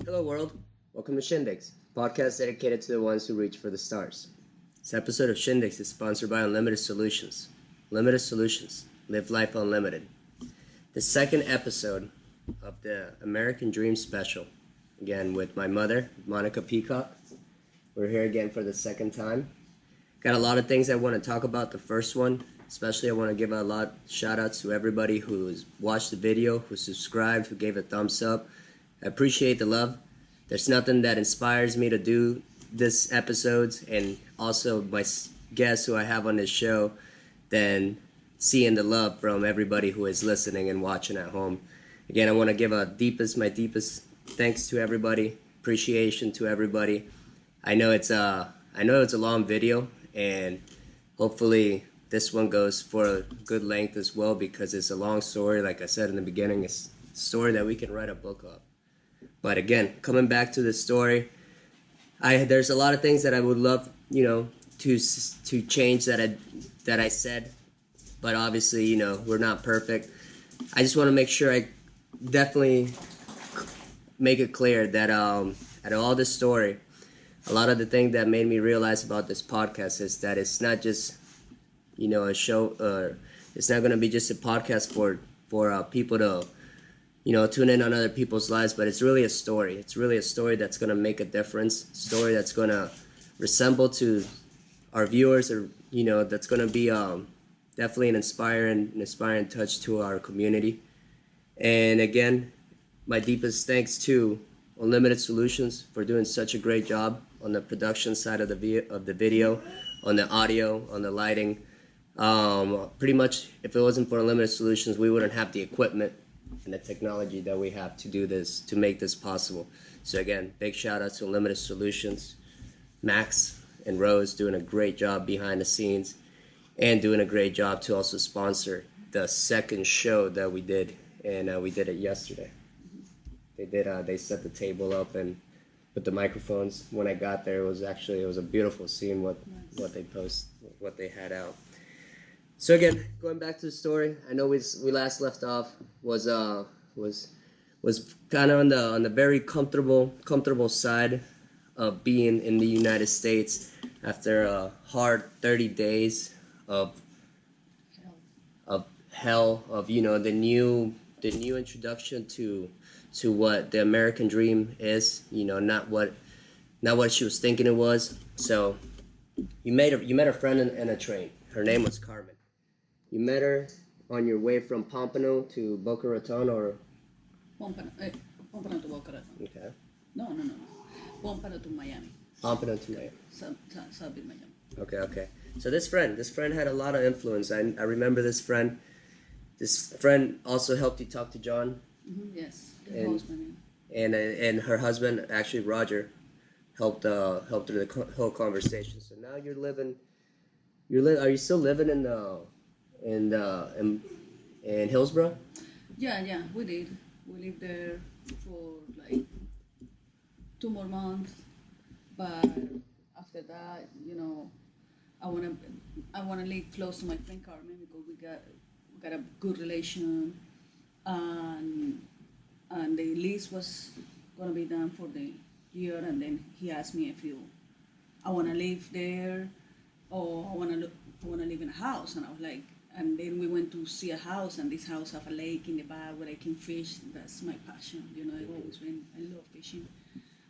Hello, world. Welcome to Shindigs, a podcast dedicated to the ones who reach for the stars. This episode of Shindigs is sponsored by Unlimited Solutions. Unlimited Solutions. Live life unlimited. The second episode of the American Dream special. Again, with my mother, Monica Paecock. We're here again for the second time. Got a lot of things I want to talk about. The first one, especially I want to give a lot of shout outs to everybody who's watched the video, who subscribed, who gave a thumbs up. I appreciate the love. There's nothing that inspires me to do this episodes and also my guests who I have on this show than seeing the love from everybody who is listening and watching at home. Again, I want to give my deepest thanks to everybody, appreciation to everybody. I know it's a long video, and hopefully this one goes for a good length as well, because it's a long story. Like I said in the beginning, it's a story that we can write a book of. But again, coming back to the story, there's a lot of things that I would love, to change that I said, but obviously, we're not perfect. I just want to make sure I definitely make it clear that out of all this story, a lot of the thing that made me realize about this podcast is that it's not just, a show. It's not going to be just a podcast for people to, tune in on other people's lives, but it's really a story. It's really a story that's going to make a difference, a story that's going to resemble to our viewers, or, that's going to be definitely an inspiring touch to our community. And again, my deepest thanks to Unlimited Solutions for doing such a great job on the production side of the video, on the audio, on the lighting. Pretty much, if it wasn't for Unlimited Solutions, we wouldn't have the equipment and the technology that we have to do this, to make this possible. So again, big shout out to Unlimited Solutions. Max and Rose doing a great job behind the scenes, and doing a great job to also sponsor the second show that we did, and we did it yesterday. They set the table up and put the microphones. When I got there, it was a beautiful scene what they had out. So again, going back to the story, I know we last left off was kind of on the very comfortable side of being in the United States after a hard 30 days of hell, of the new introduction to what the American dream is, not what she was thinking it was. So you met a friend in a train. Her name was Carmen. You met her on your way from Pompano to Boca Raton, or? Pompano to Boca Raton. Okay. No. Pompano to Miami. Pompano to Miami. South Miami. Okay. So this friend had a lot of influence. I remember this friend. This friend also helped you talk to John. Mm-hmm, yes. Husband. And her husband, actually Roger, helped through the whole conversation. So now are you still living in Hillsborough? Yeah, we did. We lived there for like 2 more months, but after that, I wanna live close to my friend Carmen, because we got a good relation, and the lease was gonna be done for the year, and then he asked me if I wanna live there, or I wanna live in a house, and I was like. And then we went to see a house, and this house have a lake in the back where I can fish. That's my passion, I love fishing.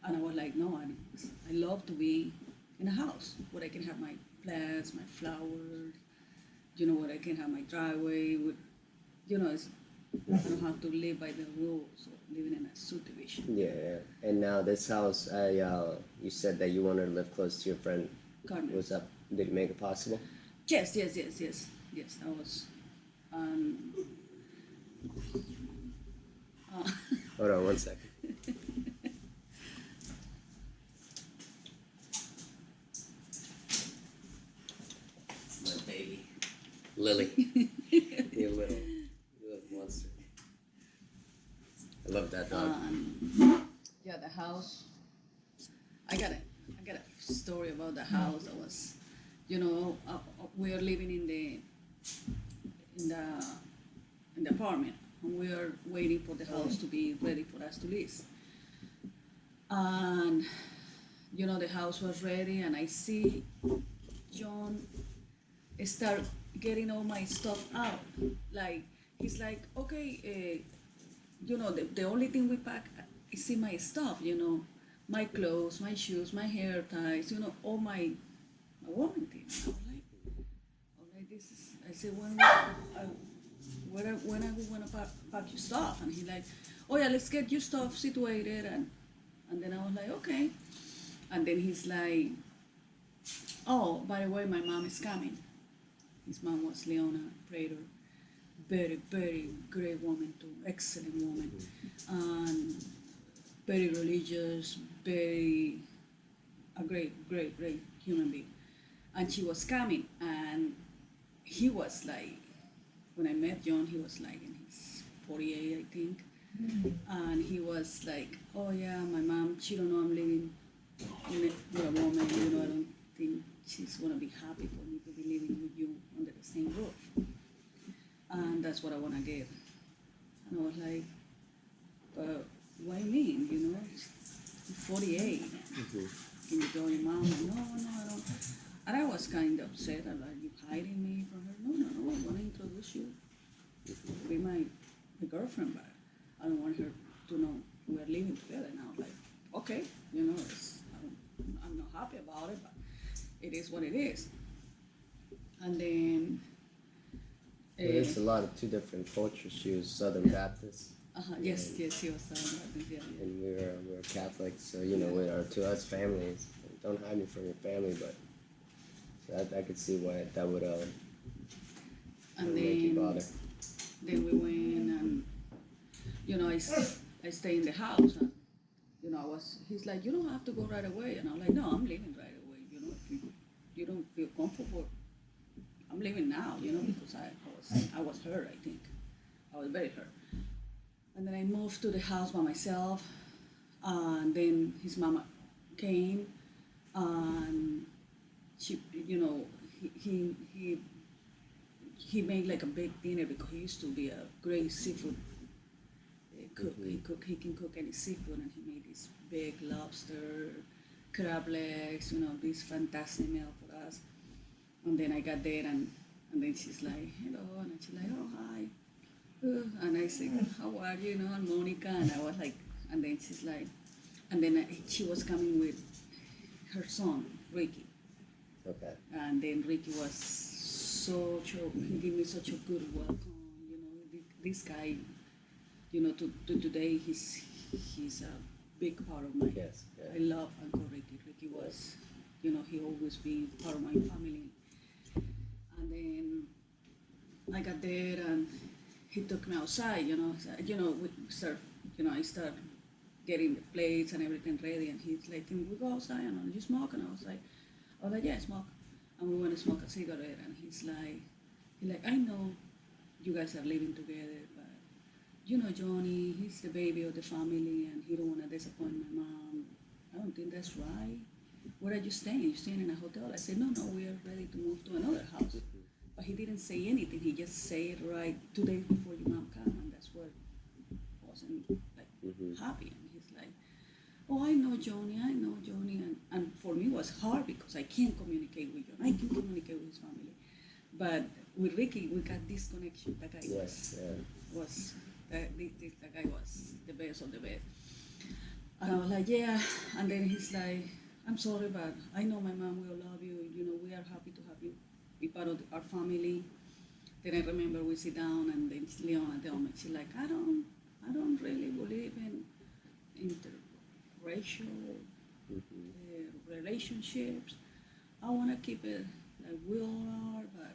And I was like, no, I love to be in a house where I can have my plants, my flowers, where I can have my driveway. I don't have to live by the rules of living in a subdivision. Yeah. And now this house, you said that you wanted to live close to your friend Carmen. Did you make it possible? Yes, that was. Hold on 1 second. My baby, Lily, you little monster. I love that dog. Yeah, the house. I got a story about the house. That was, we are living in the apartment, and we are waiting for the house to be ready for us to lease. And the house was ready, and I see John start getting all my stuff out. Like, he's like, okay, the only thing we pack is in my stuff, my clothes, my shoes, my hair ties, all my woman things. I was like, this is, I said, when are we gonna pack your stuff? And he like, oh yeah, let's get your stuff situated. And then I was like, okay. And then he's like, oh, by the way, my mom is coming. His mom was Leona Prater. Very, very great woman too, excellent woman. And very religious, a great human being. And she was coming, and he was like, when I met John, he was like in his 48, I think. And he was like, oh yeah, my mom, she don't know I'm living with a woman, I don't think she's gonna be happy for me to be living with you under the same roof. And that's what I wanna get. And I was like, but what do you mean, You're 48. Can you tell your mom? No, I don't. And I was kind of upset. I'm like, you hiding me from her? No, I want to introduce you to be my girlfriend, but I don't want her to know we're living together. And I was like, okay, I'm not happy about it, but it is what it is. And then... It's a lot of two different cultures. She was Southern Baptist. Yes, he was Southern Baptist, yeah. And we were Catholic, so to us families, don't hide me from your family, but so I could see why that would and make you bother. Then we went, and I stay in the house, and he's like, you don't have to go right away, and I'm like, no, I'm leaving right away. If you don't feel comfortable, I'm leaving now, because I was hurt. I think I was very hurt. And then I moved to the house by myself, and then his mama came, and she, he made like a big dinner because he used to be a great seafood cook. He can cook any seafood, and he made this big lobster, crab legs, this fantastic meal for us. And then I got there, and then she's like, hello, and she's like, oh, hi. And I said, how are you, and Monica, and I was like, and then she's like, and then she was coming with her son, Ricky. Okay. And then Ricky was he gave me such a good welcome, this guy, to today, he's a big part of my, yes, yeah. I love Uncle Ricky. Ricky was, he always been part of my family. And then I got there, and he took me outside, we start, I start getting the plates and everything ready, and he's like, can we go outside and you smoke? And I was like, yeah, smoke. And we went to smoke a cigarette, and he's like, I know you guys are living together, but Johnny, he's the baby of the family, and he don't want to disappoint my mom. I don't think that's right. Where are you staying? You staying in a hotel? I said, no, we are ready to move to another house. But he didn't say anything. He just said right 2 days before your mom came, and that's what wasn't happy. And he's like, oh, I know Johnny, and for me it was hard because I can't communicate with John. I can communicate with his family, but with Ricky we got this connection. That guy was that guy was the best of the best. And I was like, yeah. And then he's like, I'm sorry, but I know my mom will love you. We are happy to have you be part of our family. Then I remember we sit down, and then Leona told me, she's like, I don't really believe in interracial relationships. I want to keep it like we all are, but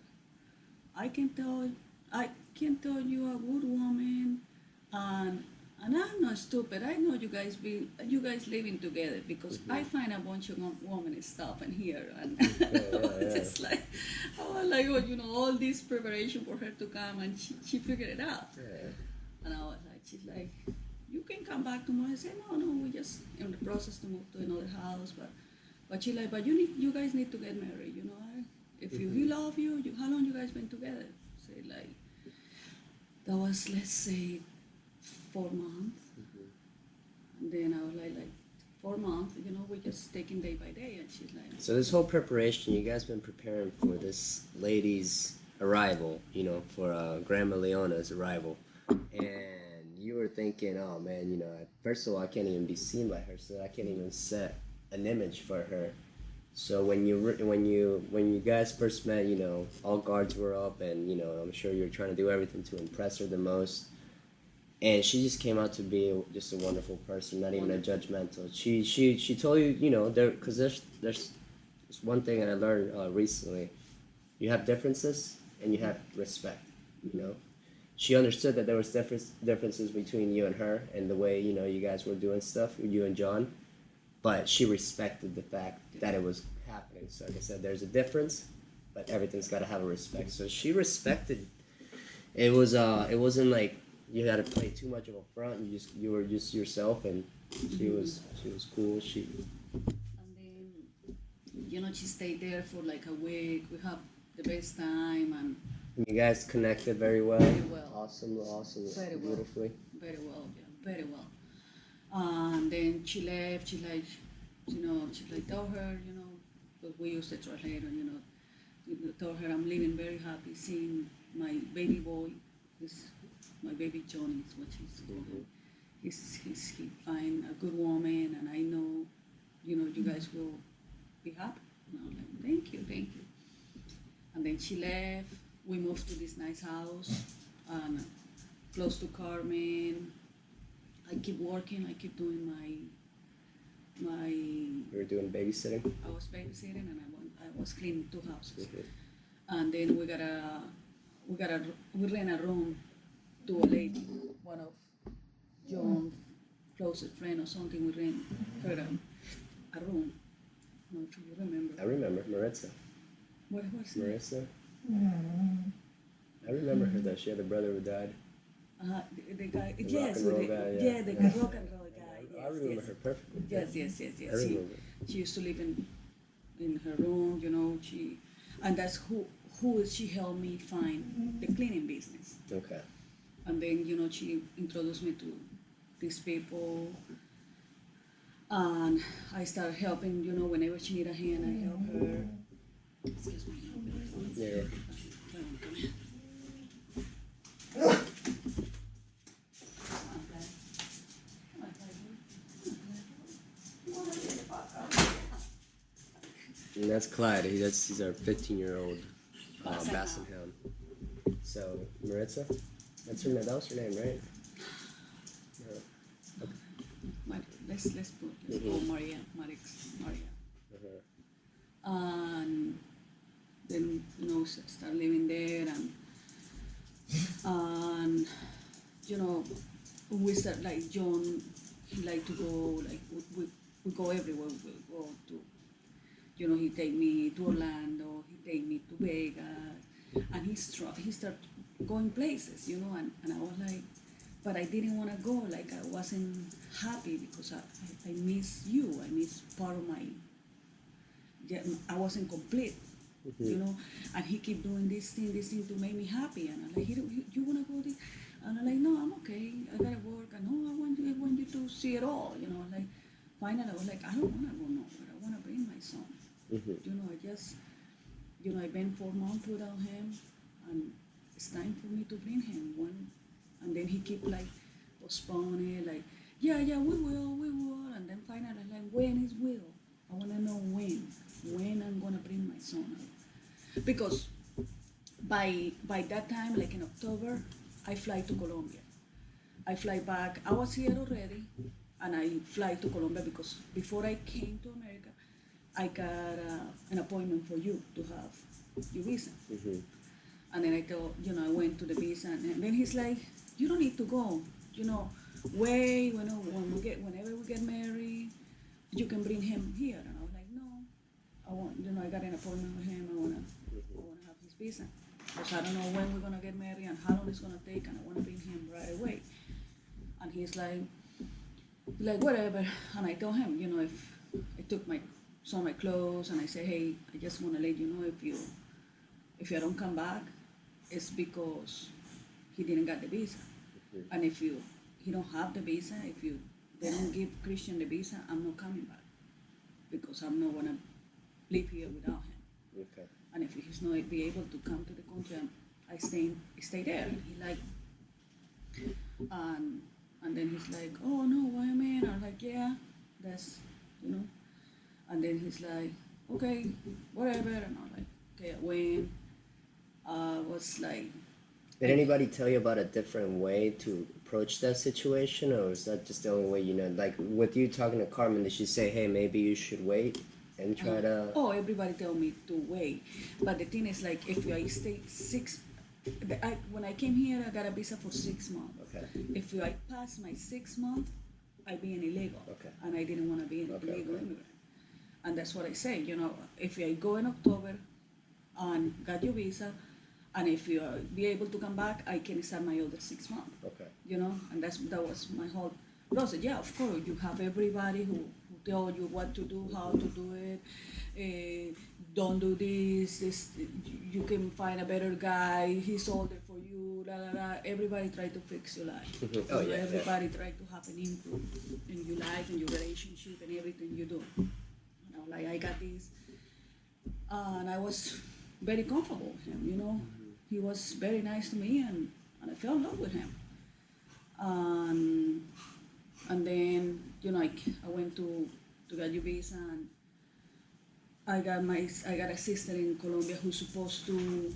I can tell you a good woman, and I'm not stupid. I know you guys living together, because I find a bunch of women stuff in here, and it's like, I was like, all this preparation for her to come, and she figured it out. Yeah. And I was like, she's like, you can come back tomorrow. I said, no, we just in the process to move to another house, but she's like, but you guys need to get married, If he love you, how long you guys been together? Say like, that was, let's say, 4 months. And then I was like 4 just taking day by day. And she's like, So this whole preparation, you guys been preparing for this lady's arrival, for Grandma Leona's arrival, and you were thinking, oh man, first of all, I can't even be seen by her, so I can't even set an image for her. So when you guys first met, all guards were up, and I'm sure you're trying to do everything to impress her the most. And she just came out to be just a wonderful person, not even a judgmental. She told you, because there's one thing that I learned recently. You have differences and you have respect. She understood that there was differences between you and her and the way you guys were doing stuff, you and John, but she respected the fact that it was happening. So like I said, there's a difference, but everything's got to have a respect. So she respected. It wasn't like you had to play too much of a front. You were just yourself, and she was cool. and then she stayed there for like a week. We have the best time, and You guys connected very well. very well. Awesome, Very well. beautifully. Very well, yeah, very well. And then she left. She like, told her, because we used to translate, and told her I'm leaving very happy seeing my baby boy. My baby Johnny is what she's called him. He find a good woman, and I know, you guys will be happy. And I was like, thank you. And then she left. We moved to this nice house, and close to Carmen. I keep working. I keep doing my. You were doing babysitting. I was babysitting, and I was cleaning 2 houses. And then we rent a room to a lady, one of John's closest friend or something. We rent her a room. I don't know if you remember. I remember Maritza. What was it? Marissa. I remember her though. She had a brother who died. The guy. The Yes, rock and roll with guy, the, yeah. the rock and roll guy. Yes, I remember yes. her perfectly. Yes. I remember. She used to live in her room, and that's who she helped me find the cleaning business. Okay. And then, she introduced me to these people. And I started helping, whenever she needed a hand, I help her. Excuse me. Yeah. Come here. And that's Clyde. He's our 15-year-old Basset Hound. So Maritza, that was her name, right? Let's go Maria. And then start living there, and we start like John. He like to go like we go everywhere. We go to he take me to Orlando. He take me to Vegas, and he start going places. And I was like. But I didn't want to go, like I wasn't happy because I miss you, I miss part of I wasn't complete, and he keep doing this thing to make me happy, and I'm like, you want to go this? And I'm like, no, I'm okay, I gotta work, and no, I want you to see it all, like, finally I was like, I don't want to go nowhere, I want to bring my son, I just, I've been 4 months without him, and it's time for me to bring him and then he keep like postponing it, like, yeah, we will. And then finally, like, when is will? I want to know when I'm going to bring my son out. Because by that time, like in October, I fly to Colombia. I fly back. I was here already, and I fly to Colombia because before I came to America, I got an appointment for you to have your visa. And then I thought, I went to the visa, and then he's like, you don't need to go, wait, whenever we get married, you can bring him here. And I was like, no, I want, I got an appointment with him, I wanna have his visa. Because I don't know when we're gonna get married and how long it's gonna take, and I wanna bring him right away. And he's like whatever. And I told him, if I took some of my clothes, and I said, hey, I just wanna let you know if you don't come back, it's because he didn't get the visa. And if he don't have the visa, they don't give Christian the visa, I'm not coming back. because I'm not gonna live here without him. Okay. And if he's not be able to come to the country, I stay there. And he like, and then he's like, oh no, why man? I'm like, yeah, that's, And then he's like, okay, whatever. And I'm like, okay, I went. Was like. Did anybody tell you about a different way to approach that situation, or is that just the only way you know? Like with you talking to Carmen, did she say, "Hey, maybe you should wait and try to"? Oh, everybody tell me to wait, but the thing is like if I stay when I came here, I got a visa for 6 months. Okay. If I pass my 6 months, I be an illegal. Okay. And I didn't want to be an Okay, illegal okay. immigrant. And that's what I say. If I go in October and got your visa, and if you be able to come back, I can start my other 6 months. Okay. And that was my whole process. Yeah, of course, you have everybody who tell you what to do, how to do it. Don't do this. You can find a better guy. He's older for you. La la la. Everybody try to fix your life. Oh, yeah, Everybody try to have an input in your life and your relationship and everything you do. Like I got this, and I was very comfortable with him. He was very nice to me, and I fell in love with him. And then I went to get your visa, and I got a sister in Colombia who's supposed to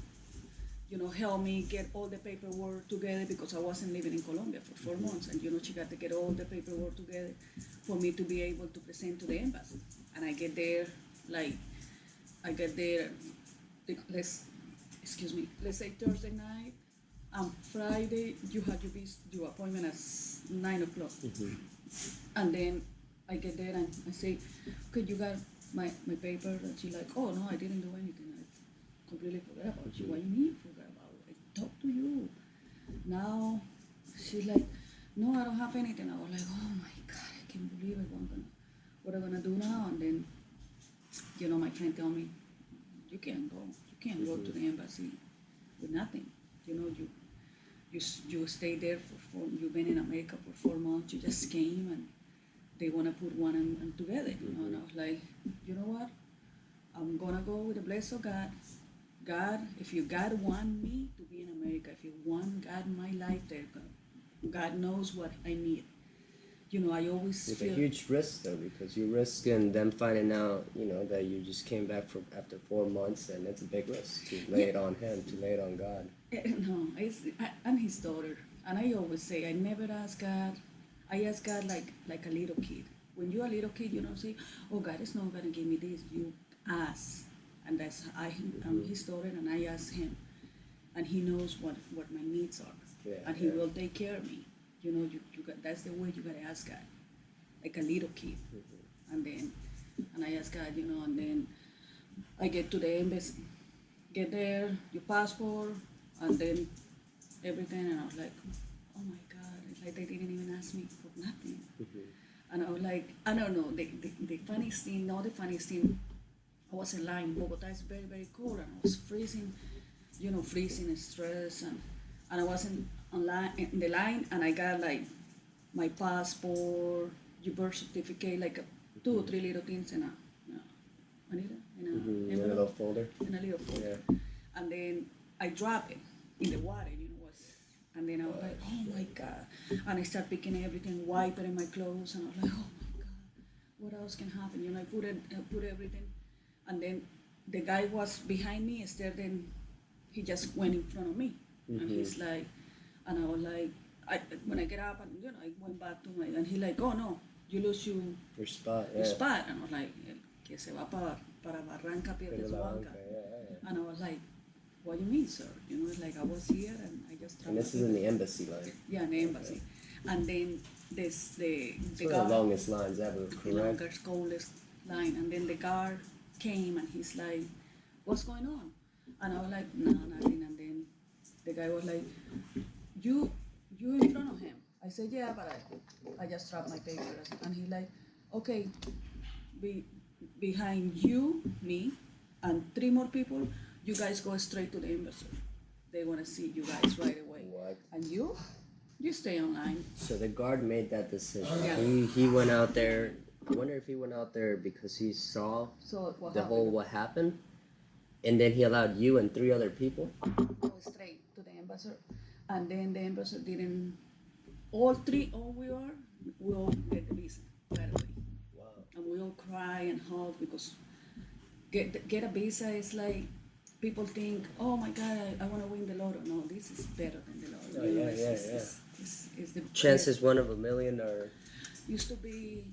help me get all the paperwork together because I wasn't living in Colombia for 4 months, and she got to get all the paperwork together for me to be able to present to the embassy. And I get there let's say Thursday night, and Friday you had your appointment at 9 o'clock. And then I get there and I say, okay, you got my paper? And she's like, oh no, I didn't do anything. I completely forgot about you. What do you mean forgot about it? I talked to you. Now she's like, no, I don't have anything. I was like, oh my God, I can't believe it. What am I gonna do now? And then, my friend tell me, you can't go. You can't go to the embassy with nothing. You stay there you've been in America for 4 months. You just came and they want to put one and together. And I was like, you know what? I'm gonna go with the blessing of God. God, if you God want me to be in America, if you want God in my life there, God knows what I need. I always It's feel a huge risk though, because you're risking them finding out, that you just came back after 4 months, and it's a big risk to lay it on him, to lay it on God. No, I'm his daughter, and I always say I never ask God. I ask God like a little kid. When you're a little kid, you don't say, "Oh, God is not gonna give me this." You ask, and I'm his daughter, and I ask him, and he knows what my needs are, and he will take care of me. You that's the way you gotta ask God, like a little kid. And I ask God, and then I get to the embassy, get there, your passport, and then everything, and I was like, oh my God, it's like they didn't even ask me for nothing. And I was like, I don't know, the funniest thing, I was in line. Bogota is very, very cold, and I was freezing, freezing and stress, and I was in the line, and I got like my passport, your birth certificate, like 2 or 3 little things in a little folder. In a little folder. Yeah. And then I drop it in the water, and then I was like, oh my God. And I start picking everything, wiping my clothes, and I was like, oh my God, what else can happen? I put everything, and then the guy was behind me, instead then he just went in front of me. And he's like, and I was like, when I get up, and I went back to and he like, oh no, you lose your spot. Your spot. And I was like, que se va para Barranca, pierde su banca. And I was like, what do you mean, sir? It's like I was here and I just And this is in the embassy line. Yeah, in the embassy. And then the one of the longest lines ever, the correct? longest, coldest line. And then the guard came and he's like, what's going on? And I was like, no, nothing. And then the guy was like, you in front of him? I said, yeah, but I just dropped my papers. And he like, okay, behind you, me, and 3 more people, you guys go straight to the embassy. They want to see you guys right away. What? And you stay online. So the guard made that decision. Yeah. He went out there I wonder if he went out there because he saw So what the happened? whole what happened, and then he allowed you and 3 other people. Go straight to the ambassador, and then the ambassador didn't. All we all get the visa right away, Wow. and we all cry and hug because get a visa is like people think, oh my God, I want to win the lotto. No, this is better than the lotto. Oh, yeah, yeah, yeah. It's the Chances 1 of a million, or used to be.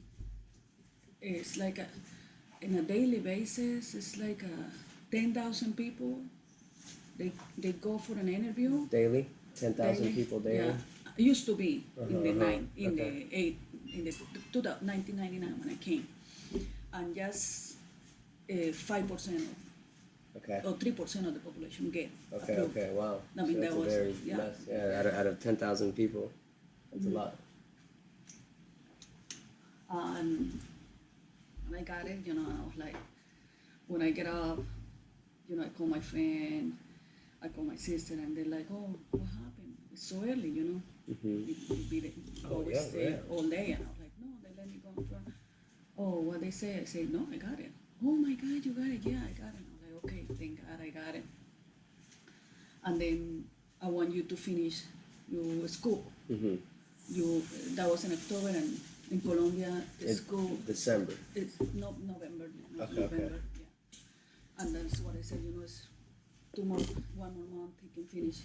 It's like in a daily basis. It's like 10,000 people. They go for an interview. daily, 10,000 Daily. people daily. Yeah, it used to be in the Uh-huh, nine, in okay. the eight, in the 1999 when I came, and just 5% Okay. or 3% of the population get Okay. approved. Okay. Wow. I mean, so that's that a was very yeah. less. Yeah. Out of 10,000 people, that's a lot. And when I got it, I was like, when I get up, I call my friend, I call my sister, and they're like, oh, what happened? It's so early, Mm-hmm. You beat it, Oh, always yeah, stay yeah. all day. And I was like, no, they let me go in front. Oh, what they say? I said, no, I got it. Oh my God, you got it? Yeah, I got it. I was like, okay, thank God I got it. And then I want you to finish your school. Mm-hmm. That was in October, and in Colombia, the In school December. it's November. Okay, November, okay. yeah. And that's what I said. It's 1 more month he can finish.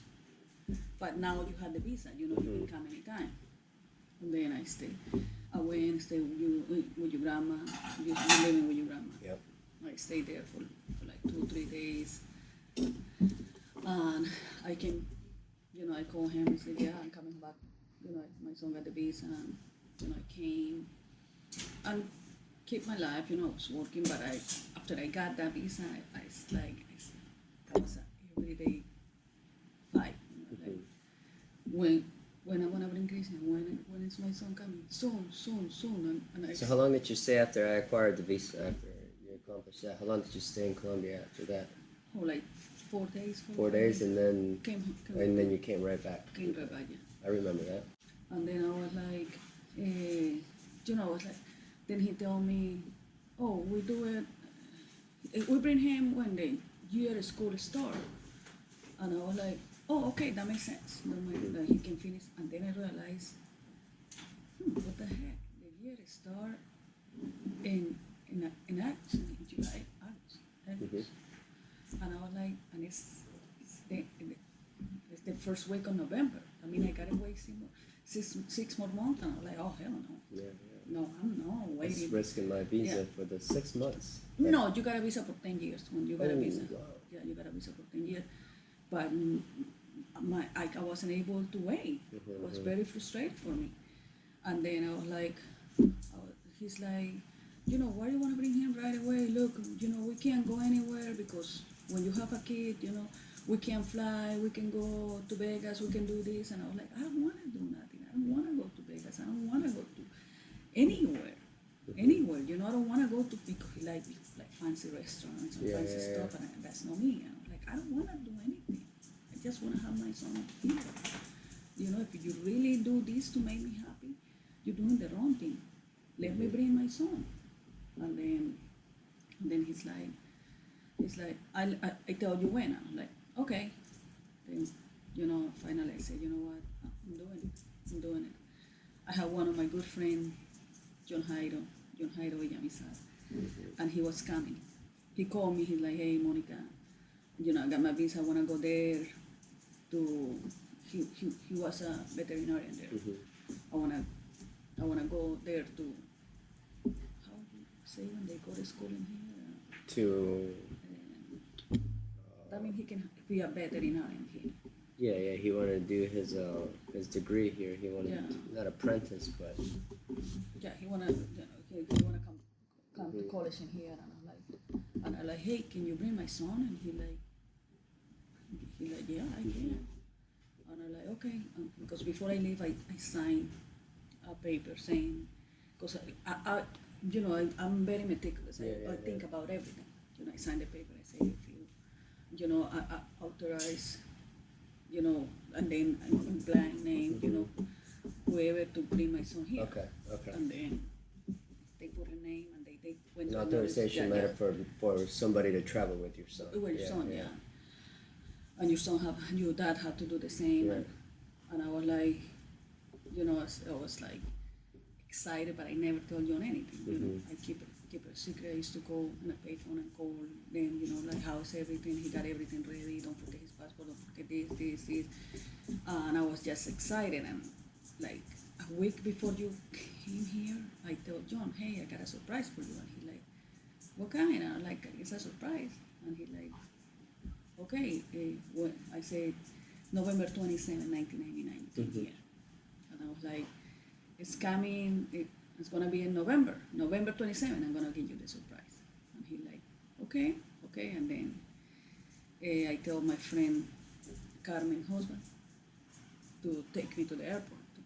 But now you have the visa. You can come anytime. And then I stay. I went, stay with your grandma. You're living with your grandma. Yep. I stayed there for like 2 or 3 days. And I came, I called him and said, yeah, I'm coming back. My son got the visa. And, I came and keep my life. I was working, but after I got that visa, that was a everyday fight. Like, when I want to bring Cristian, when is my son coming? Soon. And So how long did you stay after I acquired the visa? After you accomplished that, how long did you stay in Colombia after that? Oh, like 4 days. 4 days, and then Came you came right back. Came right back, yeah. I remember that. And then I was like, I was like, then he told me, oh, we do it, we bring him when the year school start. And I was like, oh, okay, that makes sense. That he can finish. And then I realized, what the heck? The year start in August, in July, August. And I was like, and it's the first week of November. I mean, I gotta wait 6 more months. And I was like, oh, hell no. Yeah. No, I'm not waiting. Just risking my visa Yeah. for the 6 months. No, you got a visa for 10 years. When you got a visa. Wow. Yeah, you got a visa for 10 years. But I wasn't able to wait. It was very frustrating for me. And then I was like, he's like, why do you want to bring him right away? Look, we can't go anywhere because when you have a kid, we can't fly, we can go to Vegas, we can do this. And I was like, I don't want to do nothing. I don't want to go to Vegas. I don't want to go to anywhere. Anywhere. I don't want to go to because like fancy restaurants and fancy stuff. And that's not me. And I was like, I don't want to do anything. I just want to have my son here. If you really do this to make me happy, you're doing the wrong thing. Let me bring my son. And then he's like, I tell you when. I'm like, okay. Then, finally I said, you know what? I'm doing it. I have one of my good friends, John Jairo Villamizar, and he was coming. He called me, he's like, hey, Monica, I got my visa, I want to go there he was a veterinarian there. I wanna go there to, how do you say when they go to school in here? That means he can be a veterinarian here. Yeah, he wanted to do his degree here. He wanted not apprentice, but yeah, he wanna come to college in here, and I'm like, hey, can you bring my son? And he like, yeah, I can. And I'm like, okay, because before I leave, I signed a paper saying, because I'm very meticulous. I think about everything. I signed the paper. I say, if you, I authorize, and then I'm blank name, whoever to bring my son here. okay. And then they put a An authorization letter for somebody to travel with your son. With your son, yeah. And your dad had to do the same. Right. And I was like, I was like excited, but I never told John anything. You know, I keep it a secret. I used to go on a payphone and call them. Like how's everything? He got everything ready. Don't forget his passport. Don't forget this. And I was just excited. And like a week before you came here, I told John, hey, I got a surprise for you. And he like, what kind? And I'm like, it's a surprise. And he like, okay. Well, I said, November 27, 1999, you came here. And I was like, it's coming, it's going to be in November 27, I'm going to give you the surprise. And he like, okay. And then I told my friend, Carmen's husband, to take me to the airport to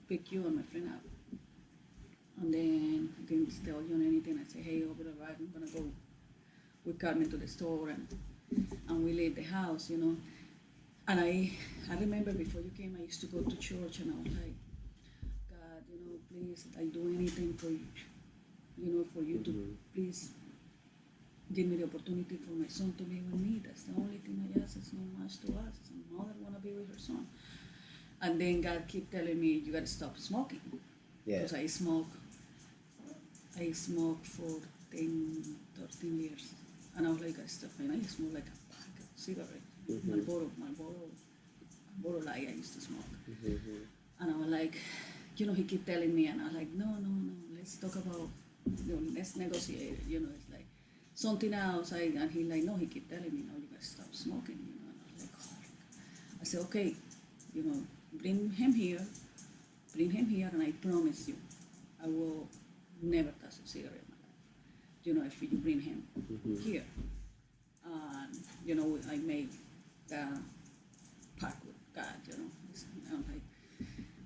pick you and my friend up. And then I didn't tell John anything. I said, hey, over the ride, I'm going to go with Carmen to the store and we leave the house, And I remember before you came, I used to go to church and I was like, God, please, I do anything for you, for you to please give me the opportunity for my son to be with me. That's the only thing I ask. It's not much to us. A mother want to be with her son. And then God keep telling me, you got to stop smoking. Yeah. Because I smoked for 13 years. And I was like, I stop. And I smoked like a pack of cigarettes. Marlboro light I used to smoke. And I was like, he keep telling me, and I was like, no, let's talk about, let's negotiate. It's like something else. And he like, no, he keep telling me, no, you gotta stop smoking. And I was like, oh. I said, okay, bring him here, and I promise you, I will never touch a cigarette in my life. If you bring him here. And, I made the pact with God,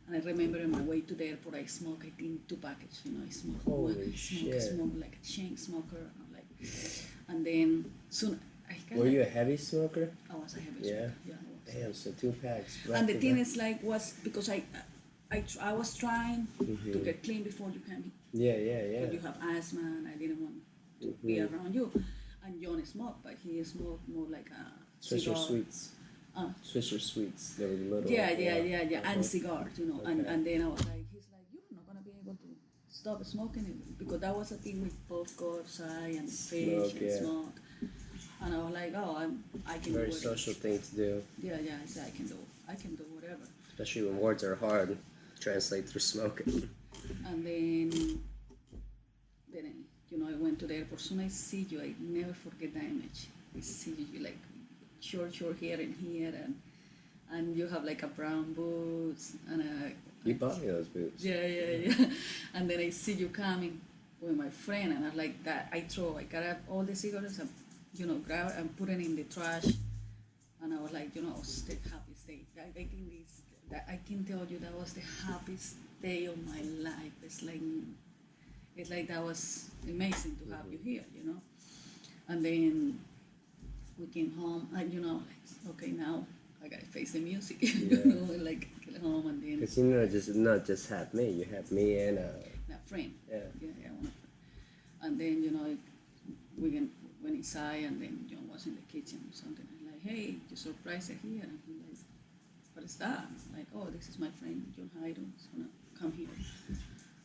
and I remember on my way to the airport, I smoked, I think, 2 packages, I smoked. Holy shit. I smoked like a chain smoker, and then soon, Were you a heavy smoker? I was a heavy smoker, yeah. I was. Damn, so 2 packs. And the thing is, was because I was trying to get clean before you came here. Yeah. But you have asthma, and I didn't want to be around you. And John smoked, but he smoked more like a Swisher cigar. Sweets. Swisher Sweets. They were little. Yeah. And cigars, Okay. And then I was like, he's like, you're not gonna be able to stop smoking it, because that was a thing with both go outside and fish and smoke. And I was like, oh, I can Very do it. social thing to do. Yeah. I said I can do whatever. Especially when words are hard to translate through smoking. And then I went to the airport. Soon I see you, I never forget the image. I see you like short hair and here, and you have like a brown boots and You bought me those boots. Yeah. And then I see you coming with my friend, and I like that. I got up all the cigarettes and grab and put it in the trash, and I was like, the happiest day. I think I can tell you that was the happiest day of my life. It's like that was amazing to have you here, And then we came home, and okay, now I gotta face the music, like get home, and then. Because not just have me, you have me and a friend. Yeah. Yeah, one friend. And then we went inside, and then John was in the kitchen or something. I'm like, hey, you surprised her here, and he's like, what is that? I'm like, oh, this is my friend John Hydo. He's gonna come here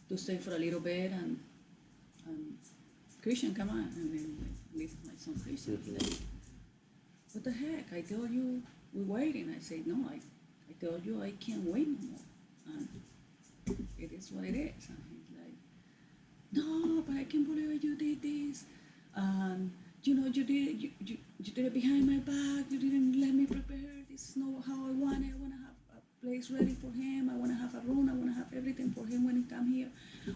to stay for a little bit, and Christian, come on. And then this is my son Christian. He's like, what the heck? I told you we're waiting. I said, no, I told you I can't wait no more. And it is what it is. And he's like, no, but I can't believe you did this. And you did it behind my back. You didn't let me prepare. This is not how I want it. I want to have a place ready for him. I want to have a room. I want to have everything for him when he come here.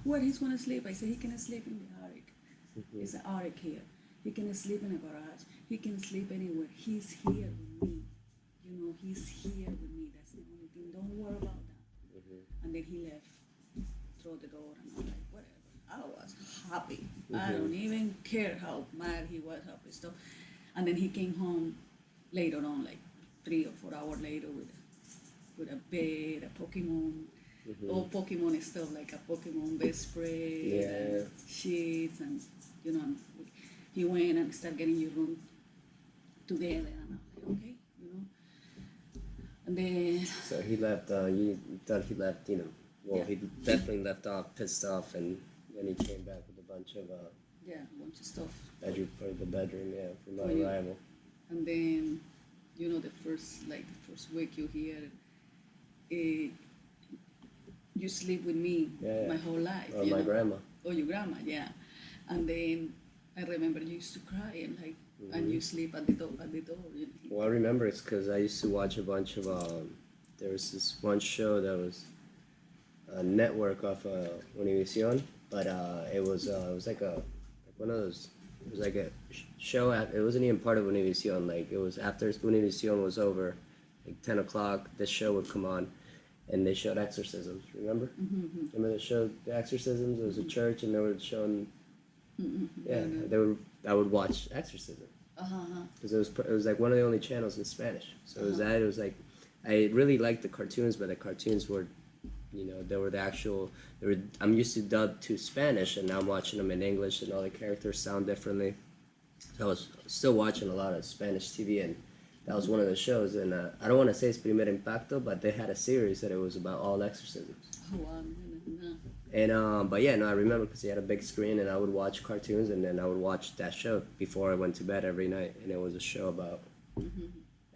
Where he's going to sleep? I said, he can sleep in the attic. It's an attic here. He can sleep in a garage. He can sleep anywhere. He's here with me. He's here with me. That's the only thing. Don't worry about that. And then he left through the door, and I was like, whatever. I was happy. I don't even care how mad he was, how pissed off. And then he came home later on, like 3 or 4 hours later, with a bed, a Pokemon, all Pokemon stuff, like a Pokemon best friend, and sheets, and you know, and he went and started getting your room together, and I'm like, okay, you know. And then So he left. You thought he left. You know, well, Yeah. he definitely left off, pissed off, and then he came back with a bunch of yeah, a bunch of stuff. bedroom for the bedroom. Yeah, for my For you. arrival. And then, you know, the first week you here, eh, you sleep with me Yeah. my whole life. Or you my know? grandma. Or your grandma, yeah. And then I remember you used to cry and like, and you sleep at the door. You know? Well, I remember it's because I used to watch a bunch of. There was this one show that was a network off Univision, but it was like one of those. It was like a show. It wasn't even part of Univision. Like it was after Univision was over, like 10 o'clock. This show would come on, and they showed exorcisms. Remember? Remember they showed the exorcisms? It was a church, and they were showing. Yeah, they would. I would watch exorcism because it was like one of the only channels in Spanish. So it was that. It was like I really liked the cartoons, but the cartoons were, you know, they were the actual. They were. I'm used to dubbed to Spanish, and now I'm watching them in English, and all the characters sound differently. So I was still watching a lot of Spanish TV, and that was one of the shows. And I don't want to say it's Primer Impacto, but they had a series that it was about all exorcisms. Oh, wow, no. And but yeah, no, I remember because he had a big screen, and I would watch cartoons, and then I would watch that show before I went to bed every night, and it was a show about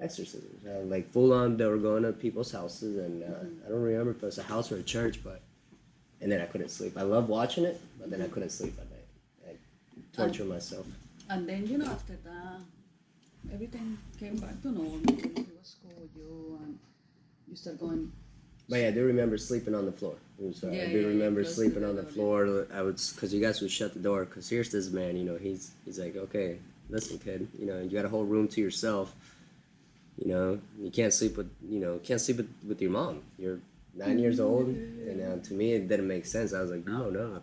exorcisms. Like full on, they were going to people's houses, and I don't remember if it was a house or a church, but and then I couldn't sleep. I loved watching it, but then I couldn't sleep at night. I torture myself. And then, you know, after that, everything came back to normal. He was cool with you, and you start going. But yeah, I do remember sleeping on the floor. I'm sorry. Yeah, I do yeah, remember close to sleeping the on the door, floor. I would, because you guys would shut the door. Because here's this man, you know, he's like, okay, listen, kid, you know, you got a whole room to yourself. You know, you can't sleep with, with your mom. You're 9 years old, and to me, it didn't make sense. I was like, no.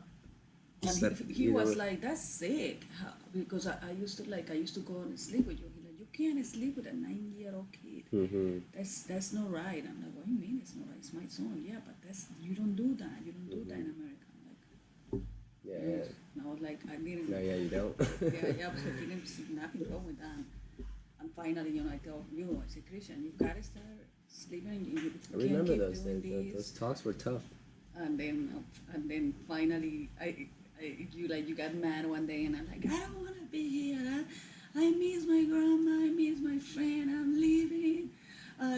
And he was like, that's sick. Because I used to go and sleep with you. He like, you can't sleep with a 9-year-old kid. That's not right. I'm like, what do you mean it's not right? It's my son. Yeah, but you don't do that. You don't do that in America. I'm like, Yeah. and I was like, I didn't. No, yeah, you don't. yeah, but I didn't see nothing wrong with that. And finally, you know, I told you, I said, Christian, you gotta start sleeping. You I remember keep those doing days. Those talks were tough. And then finally, you got mad one day, and I'm like, I don't want to be here. I miss my grandma. I miss my friend. I'm leaving.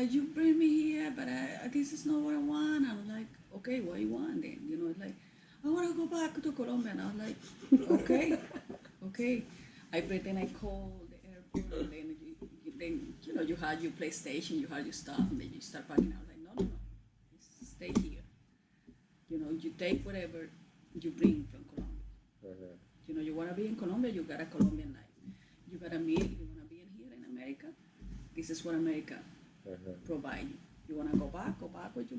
You bring me here, but this is not what I want. I'm like, okay, what you want then? You know, it's like, I want to go back to Colombia. And I was like, okay. I pretend I called the airport, and then you know, you had your PlayStation, you had your stuff, and then you start packing. I was like, no, stay here. You know, you take whatever you bring from Colombia. You know, you want to be in Colombia, you got a Colombian life. You got a meal, you want to be in here in America. This is what America provide you. You want to go back with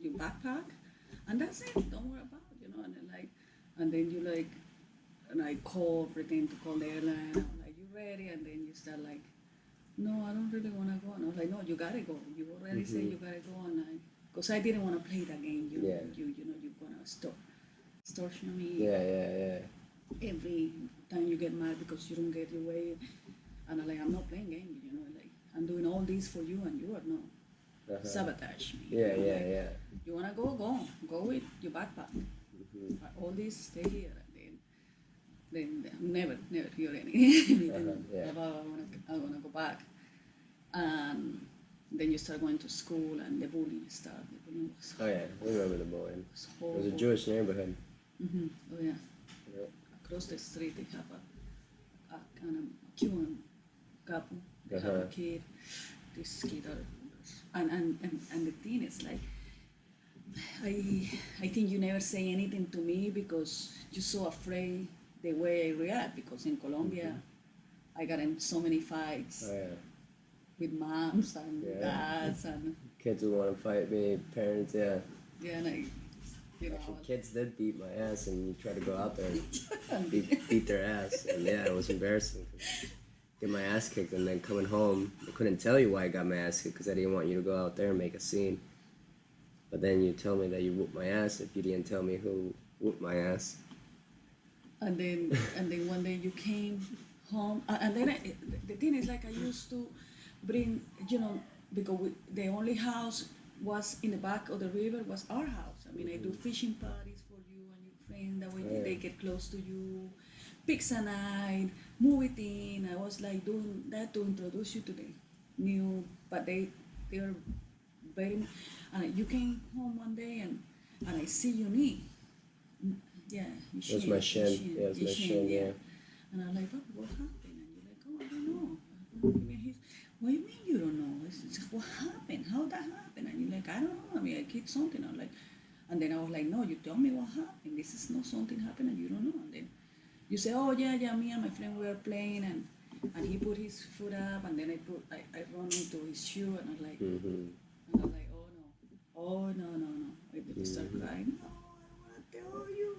your backpack, and that's it. Don't worry about it, you know. And then you like, and I pretend to call the airline. I'm like, you ready? And then you start like, no, I don't really want to go. And I was like, no, you gotta go. You already said you gotta go. And because I didn't want to play that game. You know, you're gonna extortion me. Yeah. Every time you get mad because you don't get your way, and I'm like, I'm not playing games. You know, like I'm doing all this for you, and you are not sabotage me. Yeah. You wanna go with your backpack. All this, stay here. Then never hear anything about I wanna go back. And then you start going to school, and the bullying started. The bullying was Oh yeah, I remember the bullying. It was a horrible. Jewish neighborhood. Oh yeah. Across the street they have a kind of Cuban couple. They have a kid. This kid and the thing is like, I think you never say anything to me because you're so afraid the way I react, because in Colombia I got in so many fights with moms and dads and Kids who want to fight me, parents, and you know, Actually, kids did beat my ass, and you try to go out there and beat their ass, and yeah, it was embarrassing. Get my ass kicked, and then coming home, I couldn't tell you why I got my ass kicked because I didn't want you to go out there and make a scene. But then you tell me that you whooped my ass if you didn't tell me who whooped my ass. And then one day you came home, and then the thing is like I used to bring, because the only house was in the back of the river was our house. I mean, I do fishing parties for you and your friends. That way they get close to you. Pizza night, movie thing. I was like doing that to introduce you to the new, but they were very. And you came home one day and I see your knee. Yeah, your It was my shin. Yeah, it was your my shin, yeah. And I'm like, what happened? And you're like, oh, I don't know. What do you mean you don't know? It's what happened? How that happened? And you're like, I don't know. I mean, I keep something. I'm like, and then I was like, no, you tell me what happened. This is not something happened and you don't know. And then you say, oh yeah, me and my friend were playing and he put his foot up and then I run into his shoe and I'm like, oh no. I start crying. No, I want to tell you.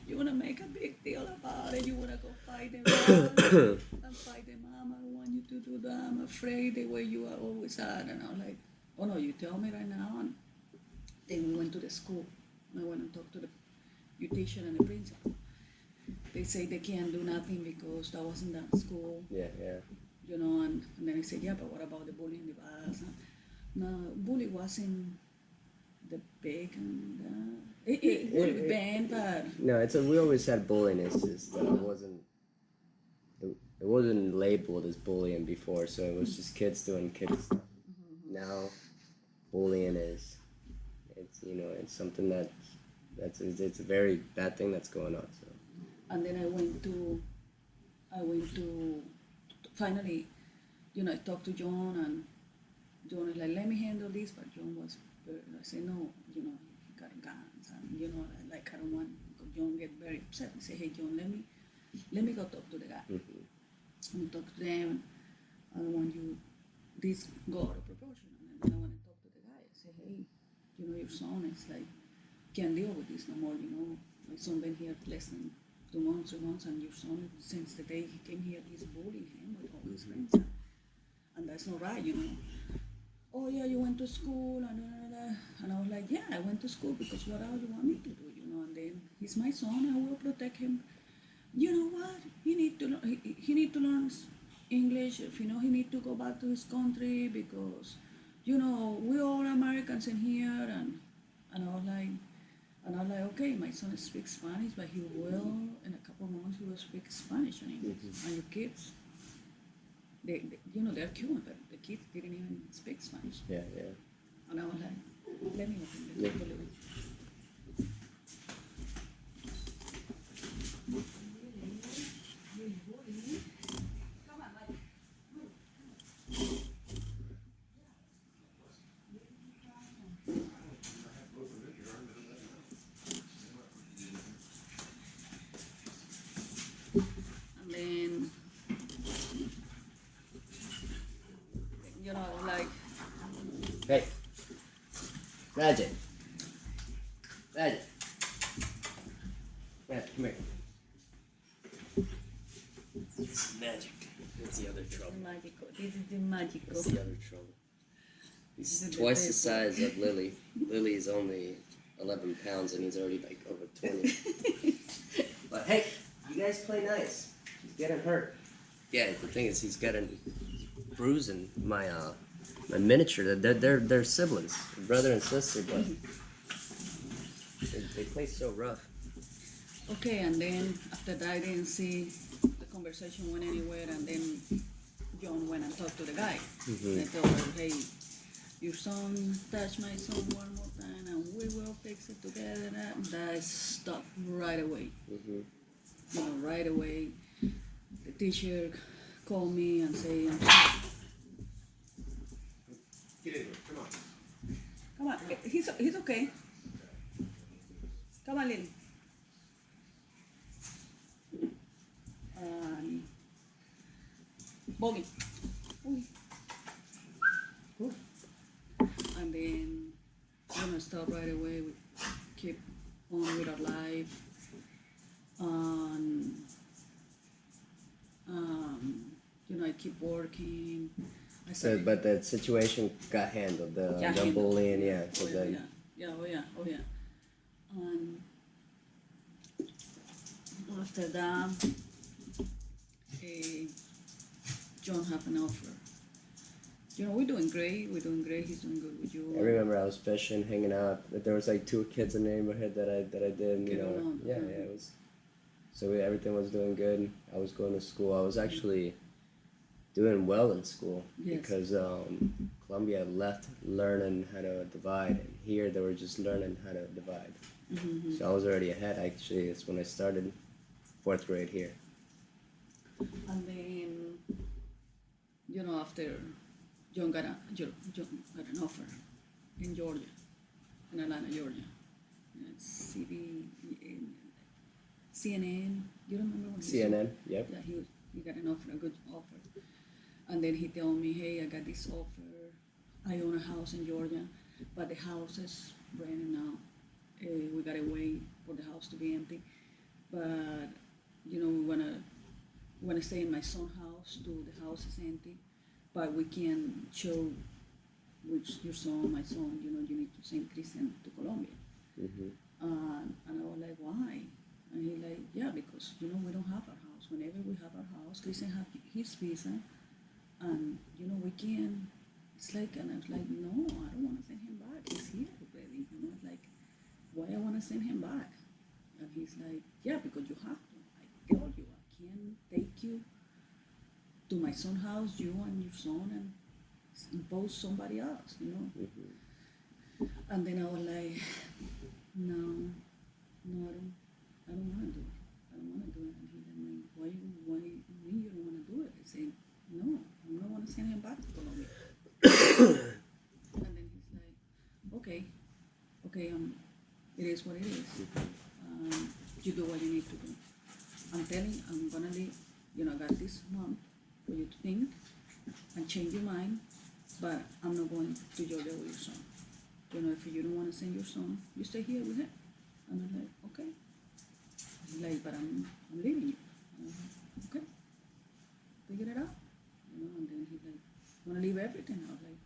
You want to make a big deal about it. You want to go fight them and fight them. Mom, I don't want you to do that. I'm afraid the way you are always at. And I'm like, oh no, you tell me right now. And then we went to the school. I went and talked to your teacher and the principal. They say they can't do nothing because that wasn't that school. Yeah. And then I said, yeah, but what about the bullying in the bus? No, bully wasn't the big and it would be bad, but no, we always had bullying. It's just that it wasn't labeled as bullying before, so it was just kids doing kids stuff. Now, bullying it's something it's a very bad thing that's going on. So. And then I went to finally, I talked to John and John is like, let me handle this, but John was, I said, no, he got guns and, I don't want, John get very upset. I say, hey, John, let me go talk to the guy. And talk to them. I don't want you, this go out of proportion. And then I went and talk to the guy. I say, hey, your son is like, can't deal with this no more, My son been here less than 2 months, 3 months, and your son, since the day he came here, he's bullying him with all his friends. And that's not right, Oh yeah, you went to school and I was like, yeah, I went to school because what else you want me to do, And then he's my son, I will protect him. You know what? He need to learn English. If he need to go back to his country because, we all Americans in here and I was like, okay, my son speaks Spanish, but he will in a couple of months he will speak Spanish and English. And your kids. They're Cuban, but the kids didn't even speak Spanish. Yeah. And I was like, let me open this a little bit. Come on, Mike. And then like, hey, Magic. Yeah, come here. This is magic. That's the other trouble. This is the magical. That's the other trouble. He's twice the size of Lily. Lily is only 11 pounds and he's already like over 20. But hey, you guys play nice. He's getting hurt. Yeah, the thing is he's got a bruise in my miniature. They're siblings, brother and sister, but they play so rough. Okay, and then after that I didn't see the conversation went anywhere, and then John went and talked to the guy. And I told her, hey, your son touched my son one more time and we will fix it together. That stopped right away. Right away. The teacher called me and said, Get in here, come on. come on, he's okay. Come on, Lily. Bogey. And then stop right away. We keep on with our life. I keep working. But the situation got handled. The bullying, yeah. So yeah, Oh yeah. And after that, eh, John have an offer. We're doing great. We're doing great. He's doing good with you. I remember I was fishing, hanging out. There was like 2 kids in the neighborhood that I did. And, Get along, yeah, yeah. it was. So everything was doing good. I was going to school. I was actually doing well in school Yes. because Colombia left learning how to divide, and here they were just learning how to divide. Mm-hmm. So I was already ahead. Actually, it's when I started 4th grade here. And then, after John got an offer in Georgia, in Atlanta, Georgia. It's CNN. You remember when CNN. Yep. Yeah, he got an offer, a good offer. And then he told me, hey, I got this offer. I own a house in Georgia, but the house is rented now. We gotta wait for the house to be empty. But we wanna stay in my son's house till the house is empty. But we can show which your son, my son, you need to send Cristian to Colombia. Mm-hmm. And I was like, why? And he like, yeah, because we don't have our house. Whenever we have our house, Cristian have his visa, and we can. It's like, and I was like, no, I don't want to send him back. He's here already. Like, why I want to send him back? And he's like, yeah, because you have to. I told you, I can't take you to my son's house, you and your son, and impose somebody else, Mm-hmm. And then I was like, no, I don't want to do it. I don't want to do it. And he's like, why me you don't want to do it? I said, no, I don't want to send him back to Colombia. And then he's like, okay, it is what it is. You do what you need to do. I'm gonna leave, I got this month for you to think and change your mind, but I'm not going to Georgia with your son. If you don't want to send your son, you stay here with him. And I'm like, okay. He's like, but I'm leaving you. And I'm like, okay, figure it out. And then he's like, want to leave everything. I was like,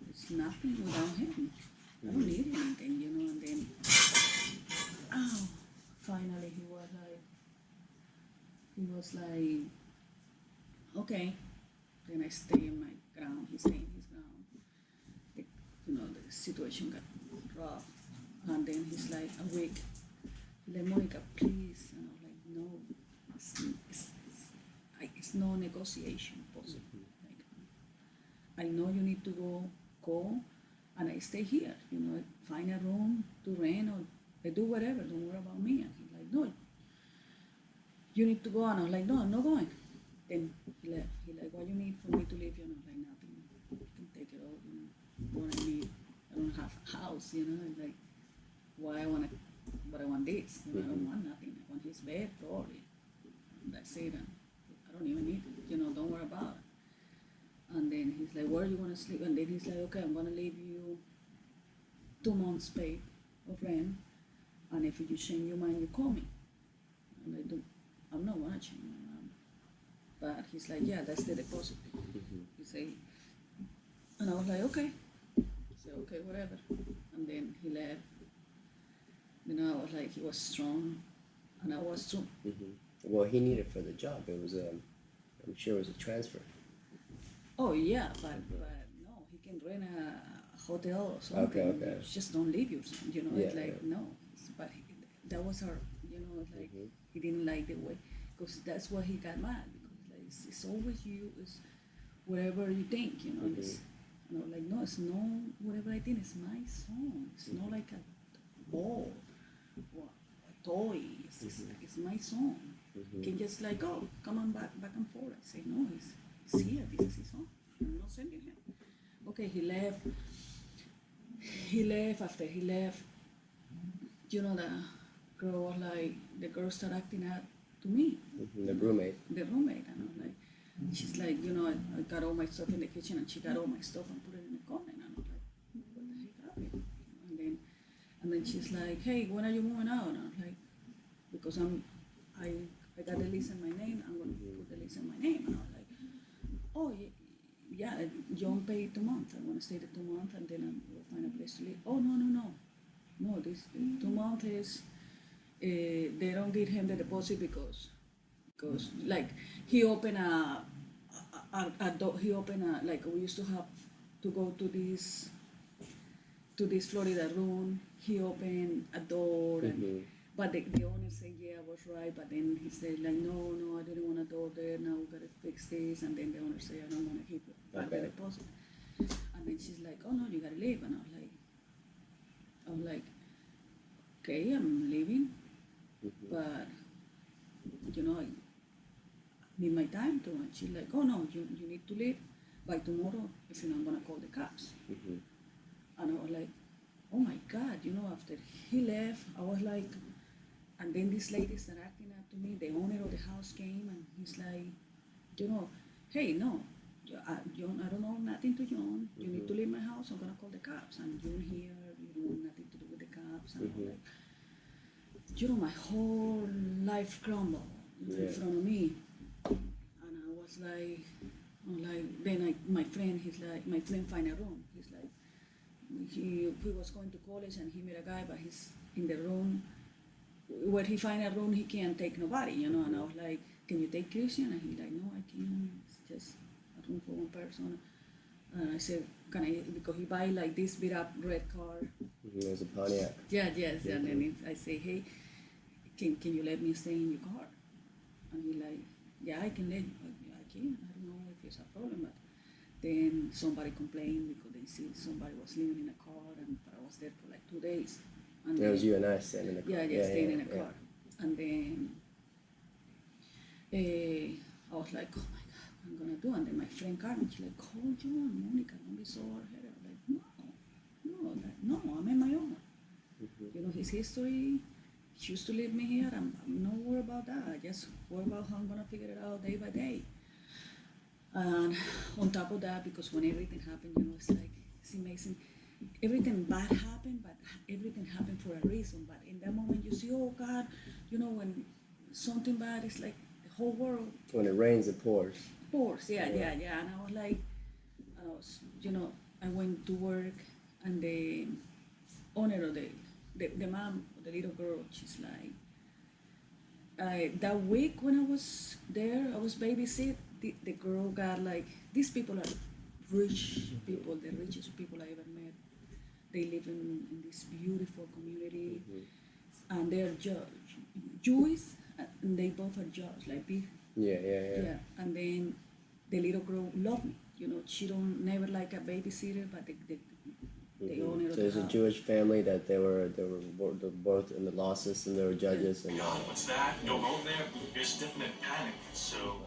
it's nothing without him. I don't need anything, and then, finally he was like, okay. Then I stay in my ground, he stayed in his ground. The situation got rough. And then he's like, a week. He's like, Monica, please. And I was like, no, it's no negotiation possible. Like, I know you need to go, and I stay here. Find a room to rent or I do whatever. Don't worry about me. And he's like, no, you need to go. And I was like, no, I'm not going. Then he left. He like, what you need for me to leave you? And I was like, nothing. You can take it all. What I need. I don't have a house. Like, why I want this. I don't want nothing. I want his bed, probably. That's it. And I don't even need it. Don't worry about it. And then he's like, where do you want to sleep? And then he's like, okay, I'm going to leave you 2 months paid of rent. And if you change your mind, you call me. And I do. I'm not going to change my mind. But he's like, yeah, that's the deposit. Mm-hmm. He say, and I was like, okay. He said, okay, whatever. And then he left. I was like, he was strong. And I was too. Mm-hmm. Well, he needed for the job. It was, I'm sure it was a transfer. Oh, yeah, but no, he can rent a hotel or something. Okay. Just don't leave your son, it's like, yeah. no. But that was our, like, Mm-hmm. he didn't like the way, because that's why he got mad, because like, it's always you, it's whatever you think, Mm-hmm. like, no, it's no, whatever I think, it's my son. It's not like a ball or a toy. It's my son. Mm-hmm. You can just like, oh, come on back and forth. I say, no, he's here. This is his son. I'm not sending him. Okay, he left. After he left, the girl was like, the girl started acting out to me. Mm-hmm. The roommate. The roommate. And I'm like, she's like, I got all my stuff in the kitchen, and she got all my stuff and put it in the corner. And I'm like, what the heck happened? And then she's like, hey, when are you moving out? And I'm like, because I got the lease in my name, I'm going to put the lease in my name. And I was like, oh, yeah, John paid 2 months. I want to stay the 2 months, and then we'll find a place to live. Oh, no. no, this 2 months is they don't give him the deposit because like he opened a door. He opened a, like we used to have to go to this Florida room. He opened a door, and but the owner said, yeah, I was right. But then he said, like, no, I didn't want a door there. Now we gotta fix this. And then the owner said, I don't want to keep it back the deposit. And then she's like, oh no, you gotta leave. And I was like, okay, I'm leaving, but I need my time to. And she's like, oh no, you need to leave by tomorrow. If you're not gonna call the cops. And I was like, oh my God, after he left, I was like, and then this lady started acting up to me. The owner of the house came and he's like, hey, no, John, I don't know nothing to John. You need to leave my house. I'm going to call the cops. And John here, you don't want nothing to do with the cops. And I'm like, my whole life crumbled in front of me. And I was like, then my friend find a room. He's like, he was going to college and he met a guy, but he's in the room. Where he find a room, he can't take nobody, And I was like, can you take Cristian? And he's like, no, I can't. It's just a room for one person. And I said, can I? Because he buy like this beat up red car. It was a Pontiac. Yeah, yes. And then I say, hey, can you let me stay in your car? And he like, yeah, I can let you. I can. I don't know if it's a problem, but then somebody complained because they see somebody was living in a car, but I was there for like 2 days. And it was you and I staying in the car. Yeah, staying in a car. And then I was like, oh my God, what I'm gonna do? And then my friend Carmen, she's like, call John, Monica, don't be so hard-headed. I'm like, no, I'm in my own. His history, he used to leave me here. I'm not worried about that. I just worry about how I'm gonna figure it out day by day. And on top of that, because when everything happened, it's like, it's amazing. Everything bad happened, but everything happened for a reason. But in that moment, you see, oh God, when something bad is like the whole world. When it rains, it pours. Pours, yeah. And I was like, I went to work, and the owner of the mom of the little girl, she's like, that week when I was there, I was babysit. The girl got like, these people are rich people, the richest people I ever met. They live in this beautiful community, and they're Jewish, and they both are Jews, like big. Yeah. And then the little girl loved me. She don't never like a babysitter, but the owner of the So it's a house. Jewish family that they were both in the law system. They were judges and. What's that? You'll go there. There's definite panic. So